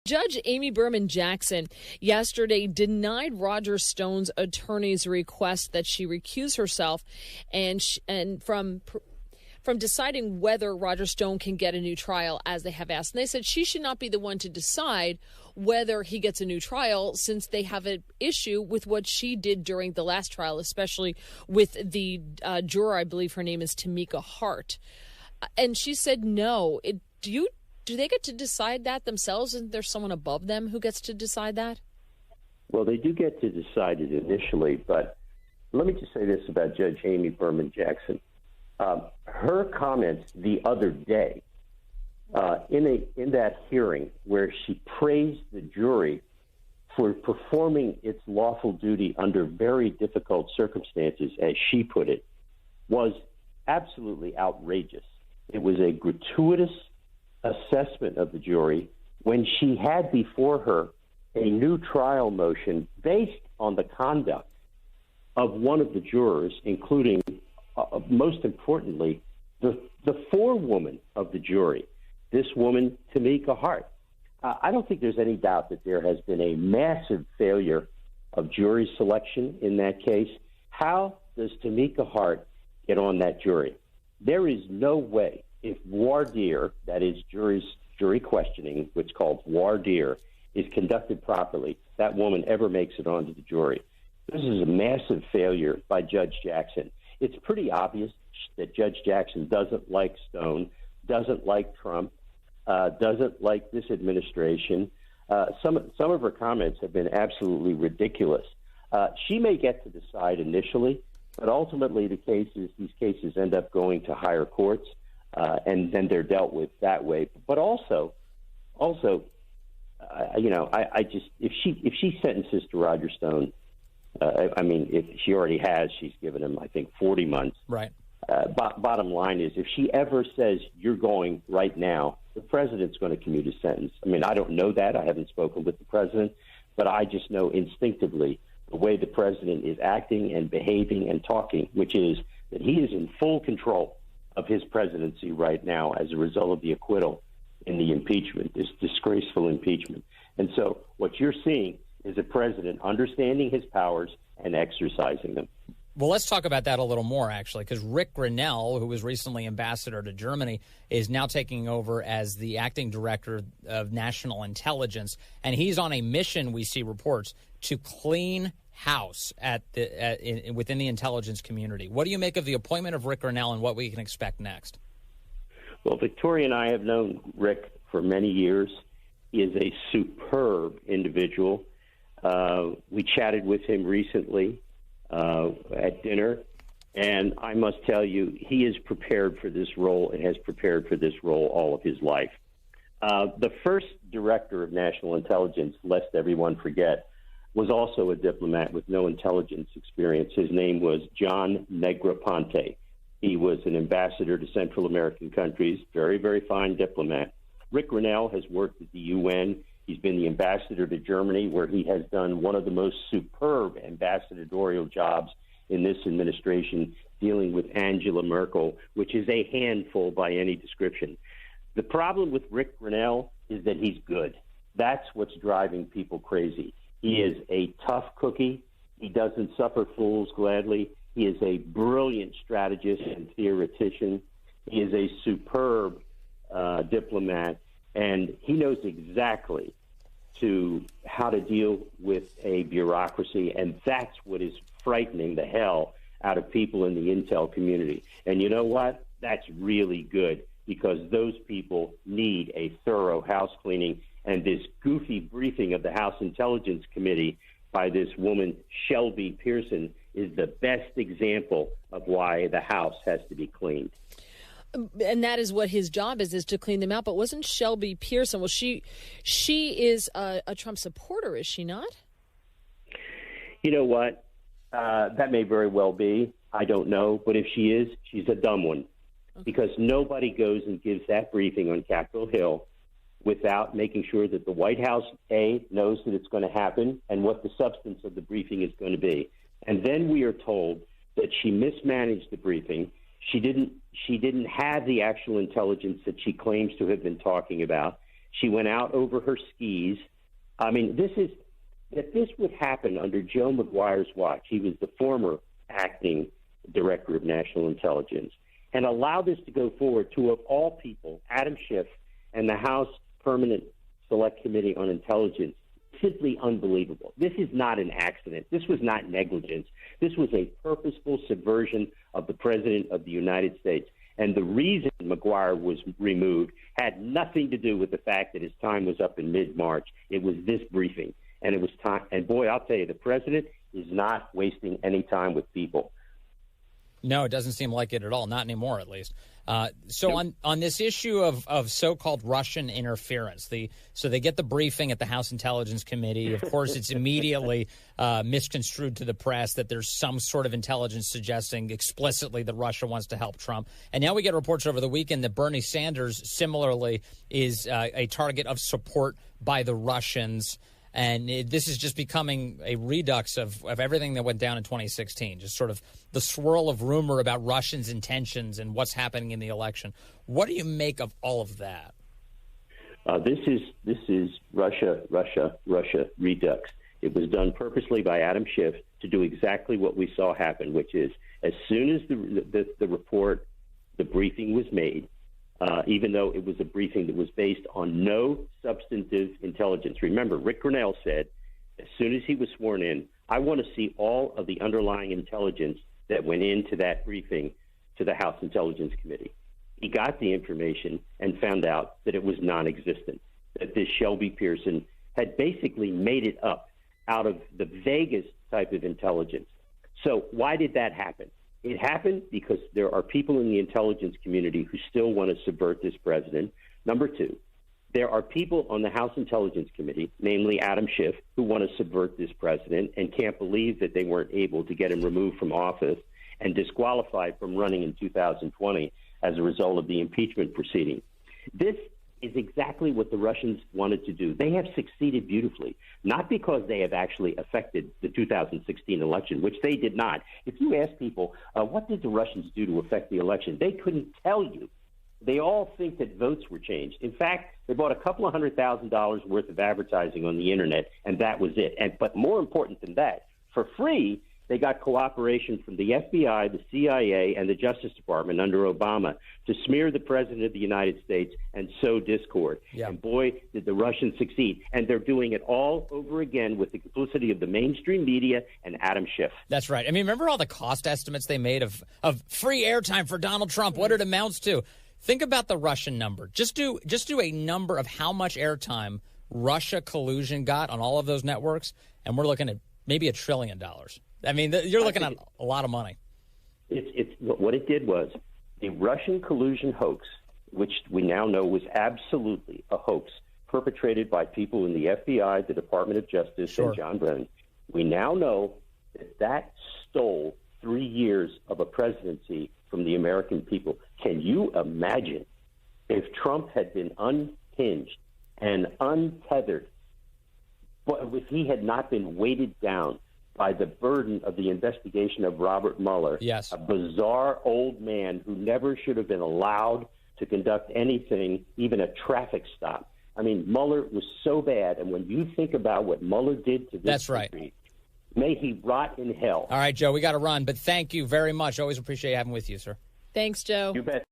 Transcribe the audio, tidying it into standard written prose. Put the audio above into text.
Judge Amy Berman Jackson yesterday denied Roger Stone's attorney's request that she recuse herself and from deciding whether Roger Stone can get a new trial, as they have asked. And they said she should not be the one to decide whether he gets a new trial, since they have an issue with what she did during the last trial, especially with the juror, I believe her name is Tamika Hart. And she said no. Do they get to decide that themselves? Isn't there someone above them who gets to decide that? Well, they do get to decide it initially, but let me just say this about Judge Amy Berman Jackson. Her comments the other day in that hearing, where she praised the jury for performing its lawful duty under very difficult circumstances, as she put it, was absolutely outrageous. It was a gratuitous assessment of the jury when she had before her a new trial motion based on the conduct of one of the jurors, including, most importantly, the forewoman of the jury, this woman, Tamika Hart. I don't think there's any doubt that there has been a massive failure of jury selection in that case. How does Tamika Hart get on that jury? There is no way, if voir dire, that is jury questioning, which is called voir dire, is conducted properly, that woman ever makes it onto the jury. This is a massive failure by Judge Jackson. It's pretty obvious that Judge Jackson doesn't like Stone, doesn't like Trump, doesn't like this administration. Some of her comments have been absolutely ridiculous. She may get to decide initially, but ultimately these cases end up going to higher courts, and then they're dealt with that way. But also, if she sentences to Roger Stone, if she already has, she's given him, I think, 40 months. Right. Bottom line is, if she ever says you're going right now, the president's going to commute a sentence. I don't know that. I haven't spoken with the president, but I just know instinctively the way the president is acting and behaving and talking, which is that he is in full control of his presidency right now as a result of the acquittal in the impeachment, this disgraceful impeachment. And so what you're seeing is a president understanding his powers and exercising them. Well, let's talk about that a little more, actually, because Rick Grenell, who was recently ambassador to Germany, is now taking over as the acting director of national intelligence. And he's on a mission, we see reports, to clean house within the intelligence community. What do you make of the appointment of Rick Grenell and what we can expect next? Well, Victoria and I have known Rick for many years. He is a superb individual. We chatted with him recently at dinner, and I must tell you, he is prepared for this role and has prepared for this role all of his life. The first director of national intelligence, lest everyone forget, was also a diplomat with no intelligence experience. His name was John Negroponte. He was an ambassador to Central American countries, very, very fine diplomat. Rick Grenell has worked at the UN. He's been the ambassador to Germany, where he has done one of the most superb ambassadorial jobs in this administration, dealing with Angela Merkel, which is a handful by any description. The problem with Rick Grenell is that he's good. That's what's driving people crazy. He is a tough cookie. He doesn't suffer fools gladly. He is a brilliant strategist and theoretician. He is a superb diplomat, and he knows exactly how to deal with a bureaucracy, and that's what is frightening the hell out of people in the intel community. And you know what? That's really good, because those people need a thorough house cleaning, and this goofy briefing of the House Intelligence Committee by this woman, Shelby Pearson, is the best example of why the House has to be cleaned. And that is what his job is to clean them out. But wasn't Shelby Pearson, well, she is a Trump supporter, is she not? You know what? That may very well be. I don't know. But if she is, she's a dumb one. Okay. Because nobody goes and gives that briefing on Capitol Hill without making sure that the White House, A, knows that it's going to happen and what the substance of the briefing is going to be. And then we are told that she mismanaged the briefing. She didn't have the actual intelligence that she claims to have been talking about. She went out over her skis. I mean, if this would happen under Joe Maguire's watch, he was the former acting director of national intelligence, and allow this to go forward to, of all people, Adam Schiff and the House Permanent Select Committee on Intelligence, simply unbelievable. This is not an accident. This was not negligence. This was a purposeful subversion of the President of the United States. And the reason Maguire was removed had nothing to do with the fact that his time was up in mid-March. It was this briefing. And it was time. And boy, I'll tell you, the president is not wasting any time with people. No, it doesn't seem like it at all. Not anymore, at least. On this issue of so-called Russian interference, so they get the briefing at the House Intelligence Committee. Of course, it's immediately misconstrued to the press that there's some sort of intelligence suggesting explicitly that Russia wants to help Trump. And now we get reports over the weekend that Bernie Sanders similarly is a target of support by the Russians. And this is just becoming a redux of everything that went down in 2016, just sort of the swirl of rumor about Russians' intentions and what's happening in the election. What do you make of all of that? This is Russia redux. It was done purposely by Adam Schiff to do exactly what we saw happen, which is as soon as the report, the briefing was made, even though it was a briefing that was based on no substantive intelligence. Remember, Rick Grenell said, as soon as he was sworn in, I want to see all of the underlying intelligence that went into that briefing to the House Intelligence Committee. He got the information and found out that it was non-existent, that this Shelby Pearson had basically made it up out of the vaguest type of intelligence. So why did that happen? It happened because there are people in the intelligence community who still want to subvert this president. Number two, there are people on the House Intelligence Committee, namely Adam Schiff, who want to subvert this president and can't believe that they weren't able to get him removed from office and disqualified from running in 2020 as a result of the impeachment proceeding. This is exactly what the Russians wanted to do. They have succeeded beautifully, not because they have actually affected the 2016 election, which they did not. If you ask people, what did the Russians do to affect the election? They couldn't tell you. They all think that votes were changed. In fact, they bought a couple of $100,000 worth of advertising on the internet, and that was it. But more important than that, for free, they got cooperation from the FBI, the CIA, and the Justice Department under Obama to smear the President of the United States and sow discord. Yeah. And boy, did the Russians succeed. And they're doing it all over again with the complicity of the mainstream media and Adam Schiff. That's right. I mean, remember all the cost estimates they made of free airtime for Donald Trump, what it amounts to? Think about the Russian number. Just do a number of how much airtime Russia collusion got on all of those networks, and we're looking at maybe $1 trillion. I mean, you're looking at a lot of money. It's what it did was the Russian collusion hoax, which we now know was absolutely a hoax perpetrated by people in the FBI, the Department of Justice, and John Brennan. We now know that stole 3 years of a presidency from the American people. Can you imagine if Trump had been unhinged and untethered, if he had not been weighted down by the burden of the investigation of Robert Mueller, yes, a bizarre old man who never should have been allowed to conduct anything, even a traffic stop. I mean, Mueller was so bad, and when you think about what Mueller did to this country, may he rot in hell. All right, Joe, we got to run, but thank you very much. Always appreciate having with you, sir. Thanks, Joe. You bet.